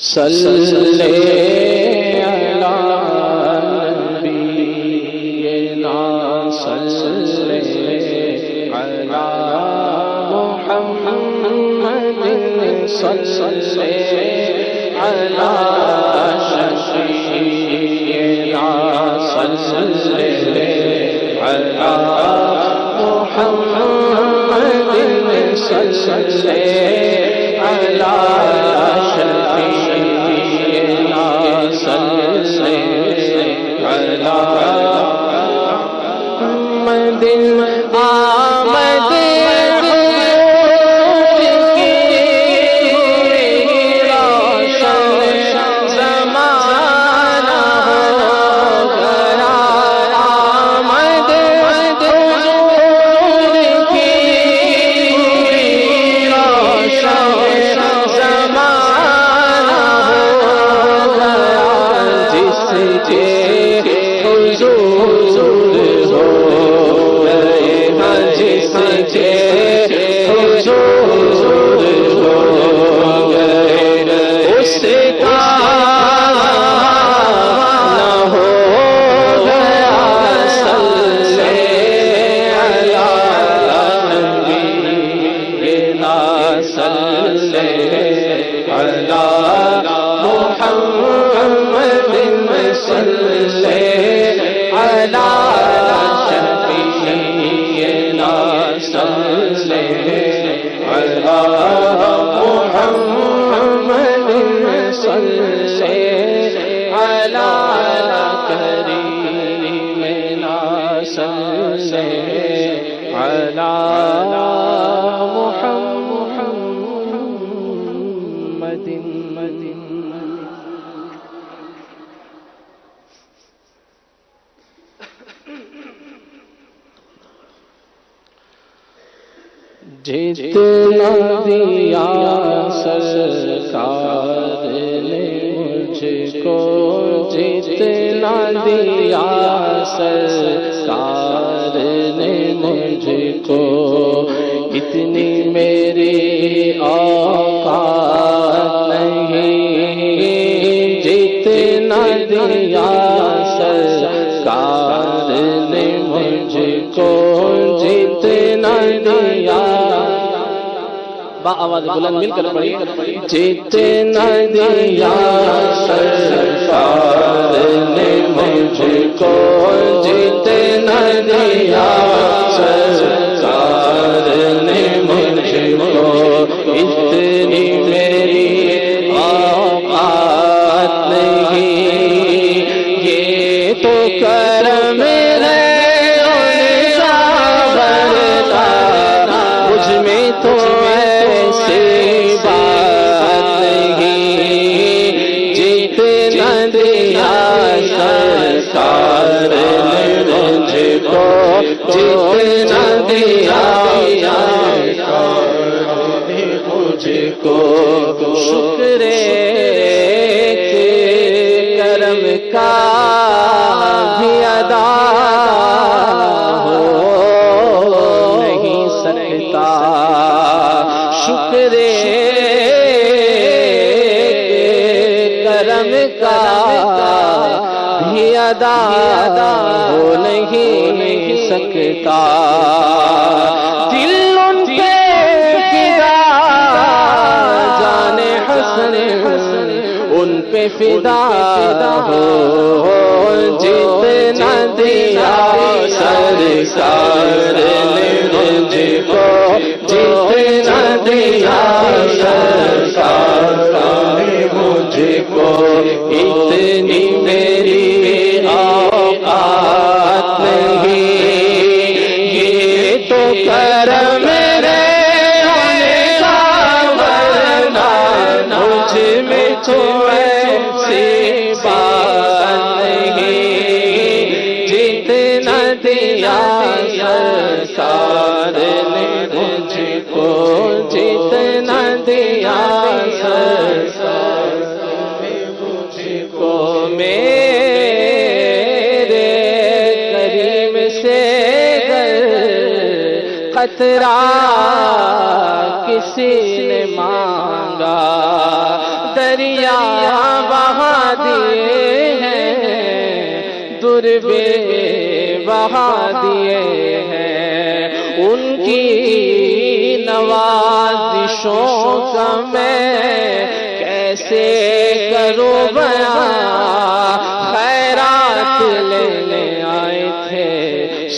صلی علی نبینا صلی علی محمد صلی علی شفیعنا صلی علی محمد صلی علی شفیعنا صلی علی محمد آمد جتنا دیا سرکار نے مجھ کو، جتنا دیا سرکار نے مجھ کو، اتنی میری اوقات نہیں، جتنا دیا سرکار نے مجھ کو، جتنا دیا آواز بلند مل کر پڑھی، جتنا دیا سرکار نے مجھ کو، جتنا دیا سرکار نے مجھ کو، اتنی میری اوقات نہیں، یہ تو کرم ہے مجھ میں تو شکر کرم کا بھی ادا ہو نہیں سکتا، شکر کرم کا بھی ادا ہو نہیں سکتا، دل ان پہ فدا جانے حسن ان پہ فدا ہو، جتنا دیا سرکار نے مجھ کو، جتنا دیا سرکار نے مجھ کو، اتنی میری اوقات نہیں، یہ تو کرم تو ایسی بات نہیں، جتنا دیا سرکار نے مجھ کو، جتنا دیا سرکار نے مجھ کو، میرے کریم سے قطرہ کسی نے مانگا، دریا بہا دیے ہیں، در بے بہا دیے ہیں، ان کی نوازشوں کا میں کیسے کروں بیان، خیرات لینے آئے تھے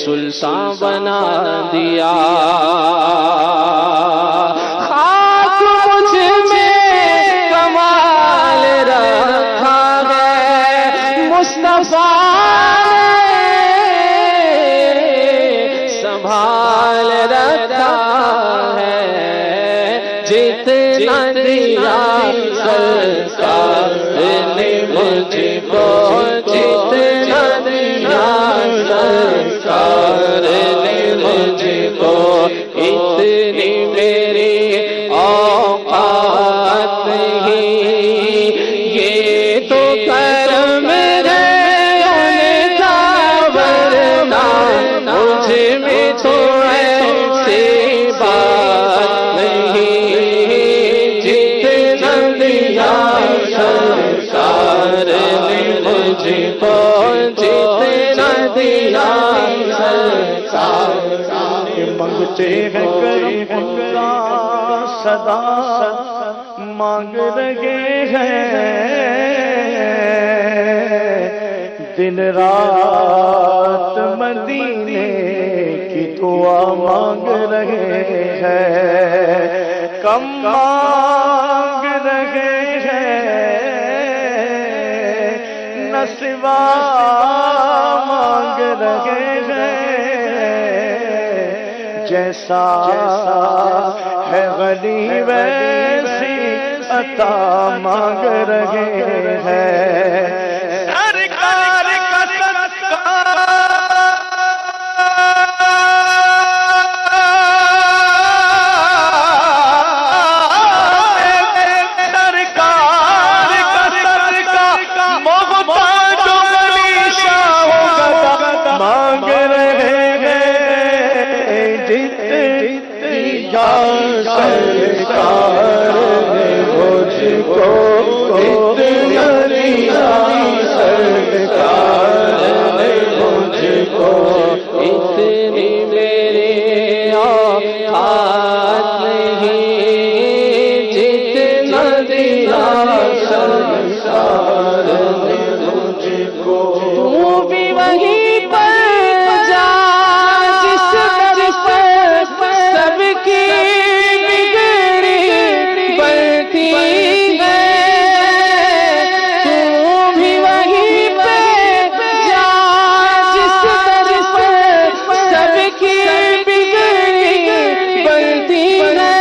سلطان بنا دیا، خاک مجھ میں کمال رکھا ہے، مصطفیٰ نے سنبھال رکھا ہے، جتنا دیا سرکار نے مجھ کو، جتنا دیا سرکار نے مجھ کو، اتنی میری اوقات نہیں، یہ تو کرم ہے ان کا، ورنہ مجھ میں تو ایسی بات نہیں، جتنا دیا سرکار نے مجھ کو، جتنا دیا سرکار مانگتے ہیں کرم کا، صدا مانگ رہے ہیں، دن رات مدینے کی دعا مانگ رہے ہیں، کم مانگ رہے ہیں، نسوا مانگ رہے ہیں، جیسا ہے غنی ویسی عطا مانگ رہے ہیں، سرکار کا صدقہ مانگ رہے ہیں، جتنی سرکار نے مجھ کو، اتنا دیا سرکار نے مجھ کو، اتنی میری اوقات نہیں، جتنا دیا سرکار نے مجھ کو، تو بھی وہیں پر جا جس طرف سب کی بگڑی بنتی ہے، تو بھی وہیں پہ جا جس طرف سب کی بگڑی بنتی ہے،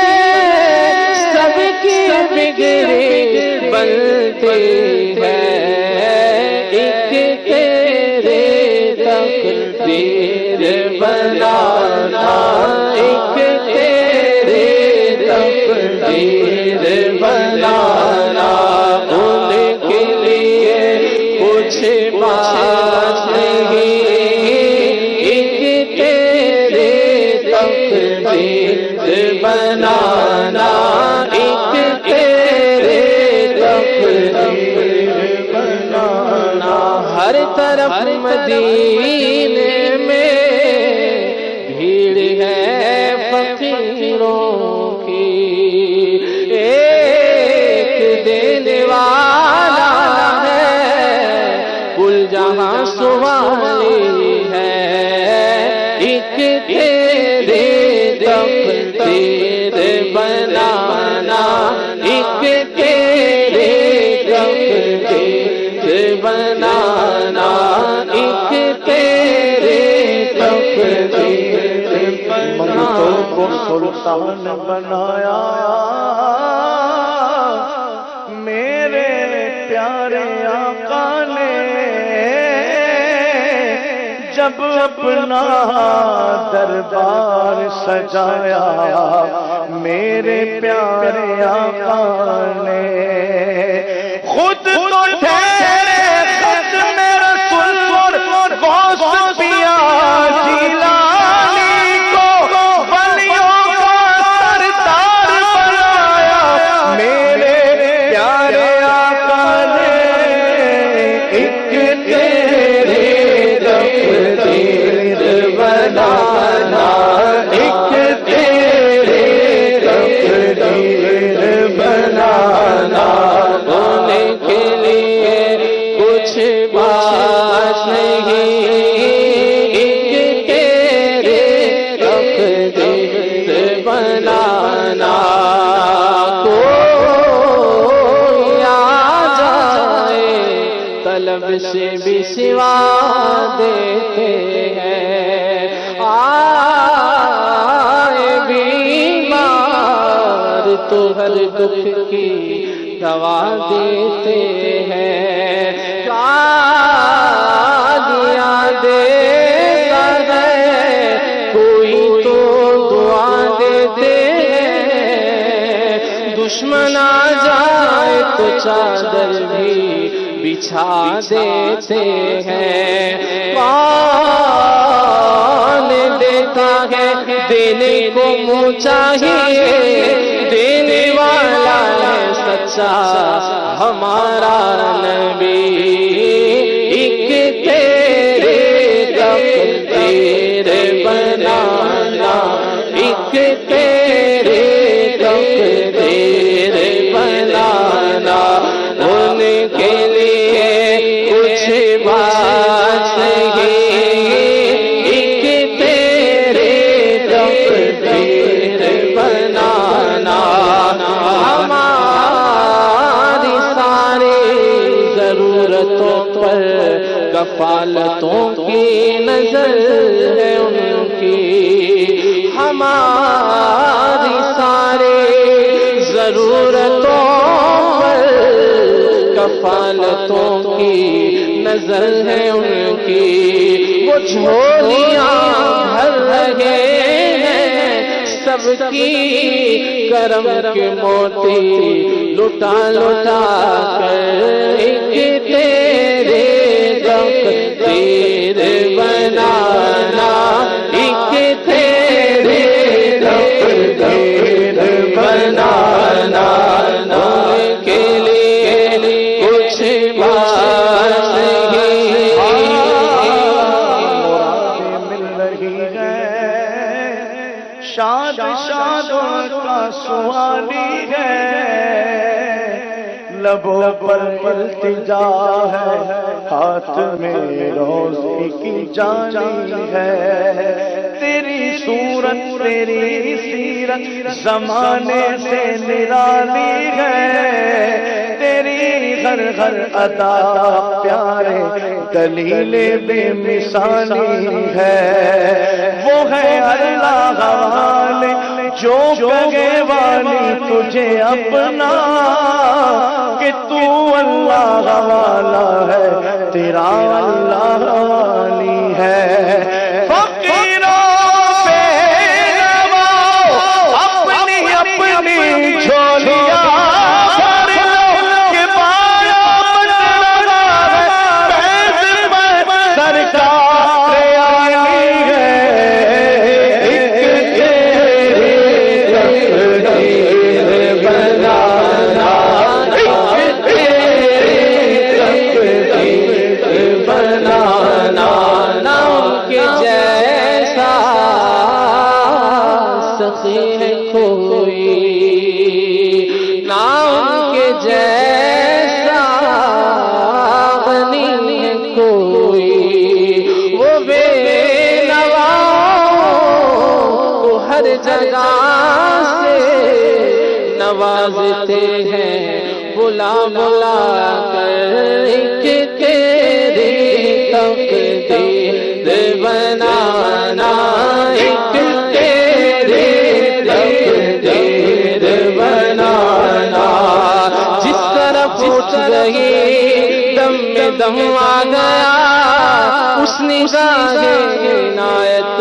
سب کی بگڑی بنتی ہے، ایک تیرے تقدیر بنانا، ایک تیرے تقدیر بنانا، ان کے لیے کچھ بات نہیں، ایک تیرے تقدیر بنانا، ایک تیرے تقدیر بنانا، ہر طرف مدینے میں بھیڑ ہے فقیروں کی، ایک دینے والا ہے، کل جہاں سوالی ہے، ایک تیرے تقدیر بنانا، ایک تیرے تقدیر بنانا، ایک تیرے تقدیر منگتوں کو سلطان بنایا، میرے پیارے آقا نے، جب اپنا دربار سجایا، میرے پیارے آقا نے، خود تو ٹھہرے ختم رسول غوث پیا جیلانی کو، ولیوں کا سردار بنایا، میرے پیارے طلب سے بھی سوا دیتے ہیں، آئے بیمار تو ہر دکھ کی دوا دیتے ہیں، گالیاں دیتا ہے کوئی تو دعا دیتے ہیں، دشمن آ جائے تو چادر بھی بچھا دیتے ہیں، کون دیتا ہے دینے کو منہ چاہیے، دینے والا ہے سچا ہمارا نبی، ایک تیرے تقدیر بنانا، ایک تیرے تقدیر بنانا، ان کے لیے کچھ بات نہیں، ایک تیرے تقدیر بنانا، ہماری ساری ضرورتوں پر کفالتوں کی نظر ہے ان کی، ہماری ساری ضرورتوں پر کفالتوں کی نظر ہے ان کی، وہ جھولیاں بھر رہے ہیں سب کی کرم کے موتی لٹا لٹا کر، ایک تیرے تقدیر بنانا، ایک تیرے تقدیر بنانا، ان کے لیے کچھ بات نہیں، مل رہی ہے شاد شادوں کا سوالی ہے، لبوں پر التجا ہے، ہاتھ میں روزے کی جالی ہے، تیری صورت تیری سیرت زمانے سے نرالی ہے، تیری ہر ہر ادا پیارے دلیل بے مثالی ہے، وہ ہے اللہ والے جو کہے والی تجھے اپنا، کہ تو اللہ والا ہے تیرا اللہ والی ہے، فقیروں پہ نواؤ اپنی اپنی جھولیاں بھر لو، کہ بایا بندہ ہے فیض میں سرکار آئی ہے، ایک تیرے تقدیر بنانا، ایک تیرے تقدیر بنانا، نہ ان کے جیسا سخی ہے کوئی، نہ ان کے جیسا غنی ہے کوئی، وہ بے نواؤں کو ہر جگہ سے نوازتے ہیں بلا بلا کر، ایک تیری تقدیر بنانا، ایک تیری تقدیر بنانا، جس طرف اٹھ رہی دم میں دم آ گیا، اس نگاہ عنایت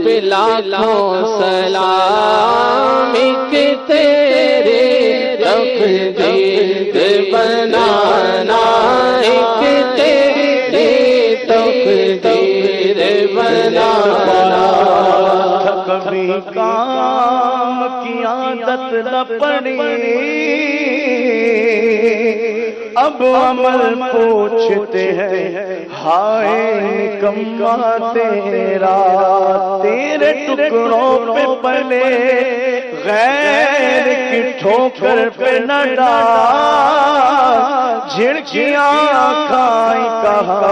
پہ لاکھوں سلام، ایک تیرے تقدیر بنانا، ایک تیرے تقدیر بنانا، کبھی کام کی عادت نہ پڑی، اب عمل پوچھتے ہیں ہائے نکما تیرا، تیرے ٹکڑوں پہ پلے غیر کی ٹھوکر پہ نہ ڈال، جھڑکیاں کھائی کہا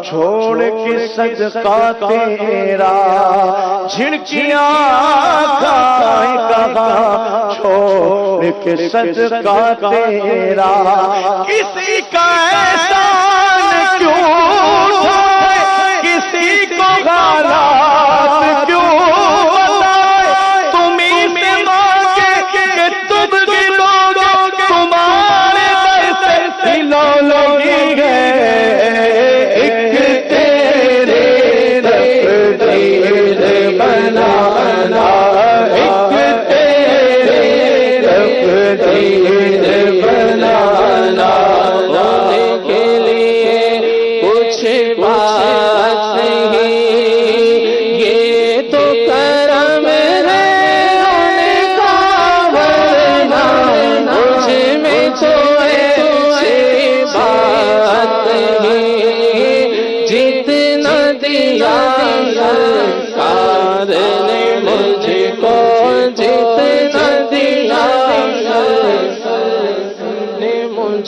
چھوڑ کے صدقہ تیرا، جھڑکیاں کھائی کہا چھوڑ کے صدقہ تیرا، کسی کا احسان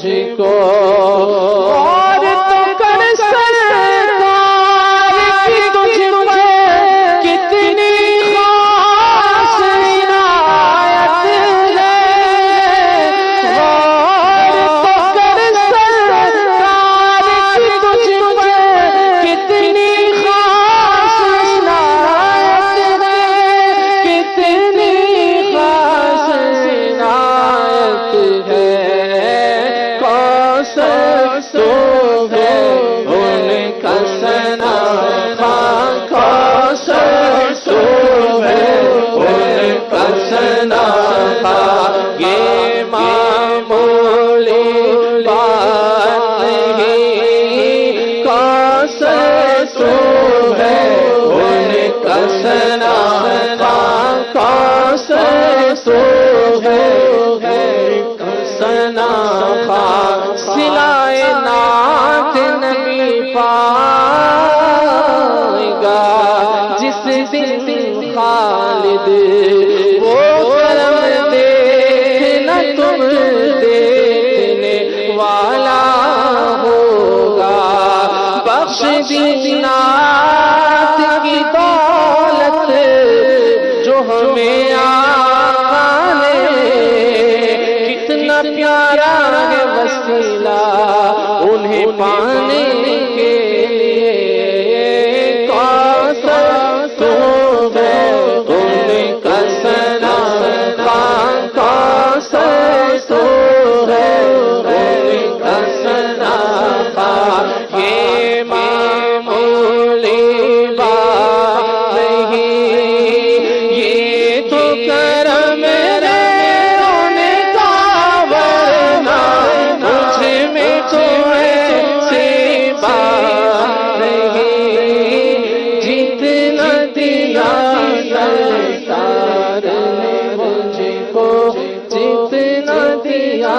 مجھ کو اور تو کر سرکار کی تجھ پر کتنی خاص عنایت ہے، اور تو کر سرکار کی تجھ پر کتنی خاص عنایت ہے، کتنی خاص عنایت ہے، کوثر تو ہے ان کا ثنا خواہ، کوثر تو ہے ان کا ثنا خواہ، یہ معمولی بات نہیں، کوثر تو ہے ان کا ثنا خواہ، کوثر تو ہے ثنا خواہ، صلائے نعت نبی پائے گا جس دن خالد وہ کرم دیکھنا تم دیکھنے والا ہوگا، بخش دی نعت کی دولت جو ہمیں آقا نے، کتنا پیارا ہے وسیلہ انہیں پانے کے لیے، کوثر تو ہے ان کا ثنا خواہ، کوثر تو ہے ان کا ثنا خواہ، یہ معمولی بات نہیں، یہ تو کرم ہے ان کا، ورنہ مجھ میں تو ایسی بات نہیں، جتنا دیا سرکار نے مجھ کو، جتنا دیا